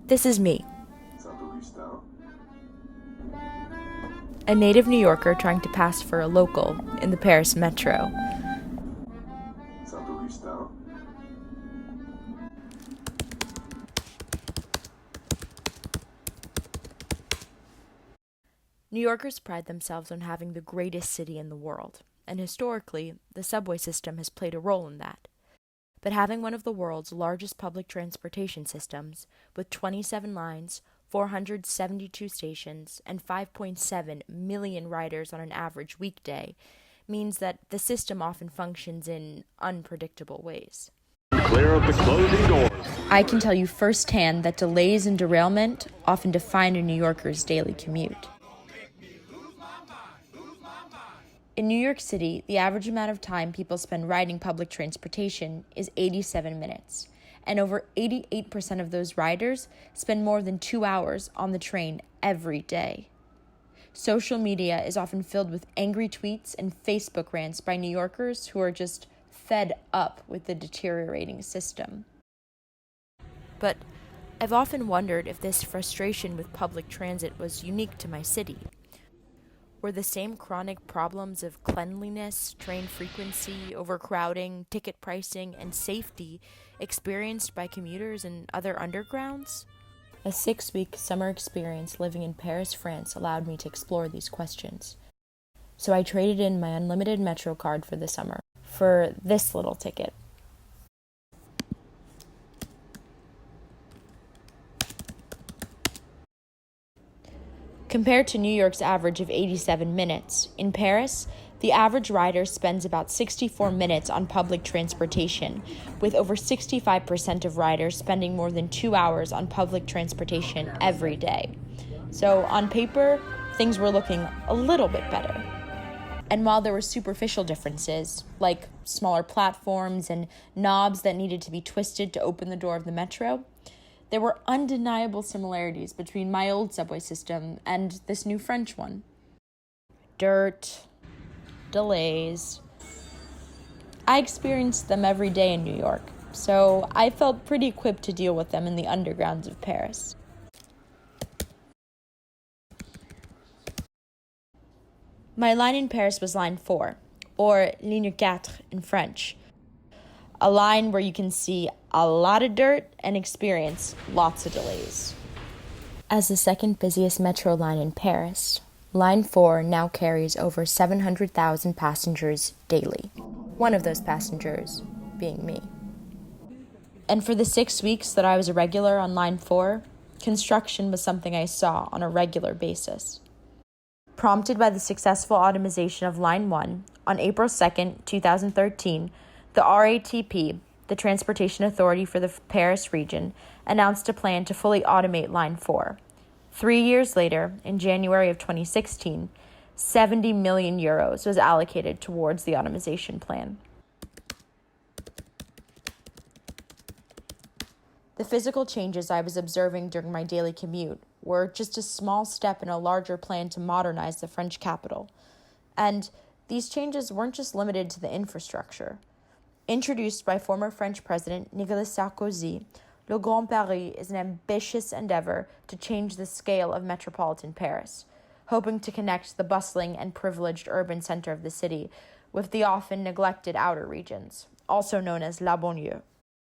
This is me, a native New Yorker trying to pass for a local in the Paris metro. New Yorkers pride themselves on having the greatest city in the world, and historically, the subway system has played a role in that. But having one of the world's largest public transportation systems, with 27 lines, 472 stations, and 5.7 million riders on an average weekday, means that the system often functions in unpredictable ways. Clear of the closing doors. I can tell you firsthand that delays and derailment often define a New Yorker's daily commute. In New York City, the average amount of time people spend riding public transportation is 87 minutes, and over 88% of those riders spend more than 2 hours on the train every day. Social media is often filled with angry tweets and Facebook rants by New Yorkers who are just fed up with the deteriorating system. But I've often wondered if this frustration with public transit was unique to my city. Were the same chronic problems of cleanliness, train frequency, overcrowding, ticket pricing, and safety experienced by commuters in other undergrounds? A 6-week summer experience living in Paris, France allowed me to explore these questions. So I traded in my unlimited Metro card for the summer for this little ticket. Compared to New York's average of 87 minutes, in Paris, the average rider spends about 64 minutes on public transportation, with over 65% of riders spending more than 2 hours on public transportation every day. So, on paper, things were looking a little bit better. And while there were superficial differences, like smaller platforms and knobs that needed to be twisted to open the door of the metro, there were undeniable similarities between my old subway system and this new French one. Dirt, delays. I experienced them every day in New York, so I felt pretty equipped to deal with them in the undergrounds of Paris. My line in Paris was line 4, or ligne 4 in French, a line where you can see a lot of dirt and experience lots of delays. As the second busiest metro line in Paris, Line 4 now carries over 700,000 passengers daily, one of those passengers being me. And for the 6 weeks that I was a regular on Line 4, construction was something I saw on a regular basis. Prompted by the successful automation of Line 1, on April 2nd, 2013, the RATP, the Transportation Authority for the Paris region, announced a plan to fully automate Line 4. 3 years later, in January of 2016, 70 million euros was allocated towards the automation plan. The physical changes I was observing during my daily commute were just a small step in a larger plan to modernize the French capital. And these changes weren't just limited to the infrastructure. Introduced by former French President Nicolas Sarkozy, Le Grand Paris is an ambitious endeavor to change the scale of metropolitan Paris, hoping to connect the bustling and privileged urban center of the city with the often neglected outer regions, also known as La Banlieue.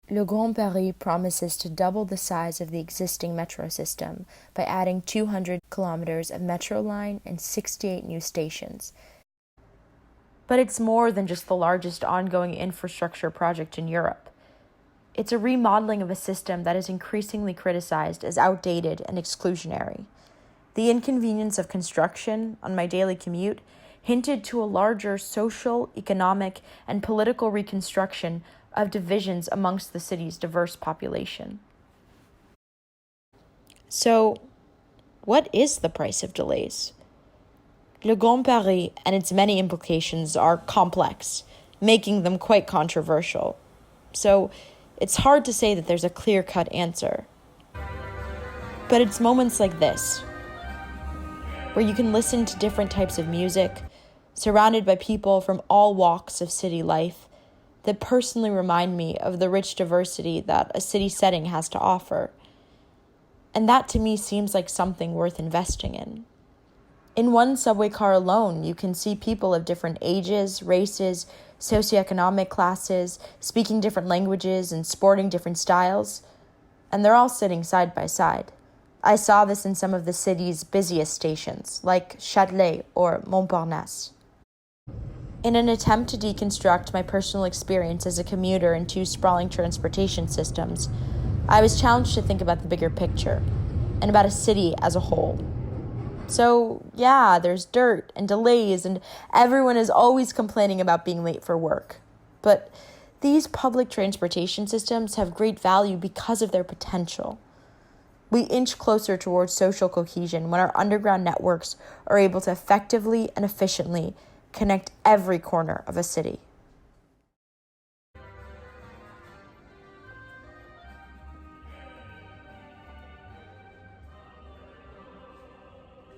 Le Grand Paris promises to double the size of the existing metro system by adding 200 kilometers of metro line and 68 new stations. But it's more than just the largest ongoing infrastructure project in Europe. It's a remodeling of a system that is increasingly criticized as outdated and exclusionary. The inconvenience of construction on my daily commute hinted to a larger social, economic, and political reconstruction of divisions amongst the city's diverse population. So, what is the price of delays? Le Grand Paris and its many implications are complex, making them quite controversial. So, it's hard to say that there's a clear-cut answer. But it's moments like this, where you can listen to different types of music, surrounded by people from all walks of city life, that personally remind me of the rich diversity that a city setting has to offer. And that to me seems like something worth investing in. In one subway car alone, you can see people of different ages, races, socioeconomic classes, speaking different languages and sporting different styles, and they're all sitting side by side. I saw this in some of the city's busiest stations, like Châtelet or Montparnasse. In an attempt to deconstruct my personal experience as a commuter in two sprawling transportation systems, I was challenged to think about the bigger picture and about a city as a whole. So, yeah, there's dirt and delays, and everyone is always complaining about being late for work. But these public transportation systems have great value because of their potential. We inch closer towards social cohesion when our underground networks are able to effectively and efficiently connect every corner of a city.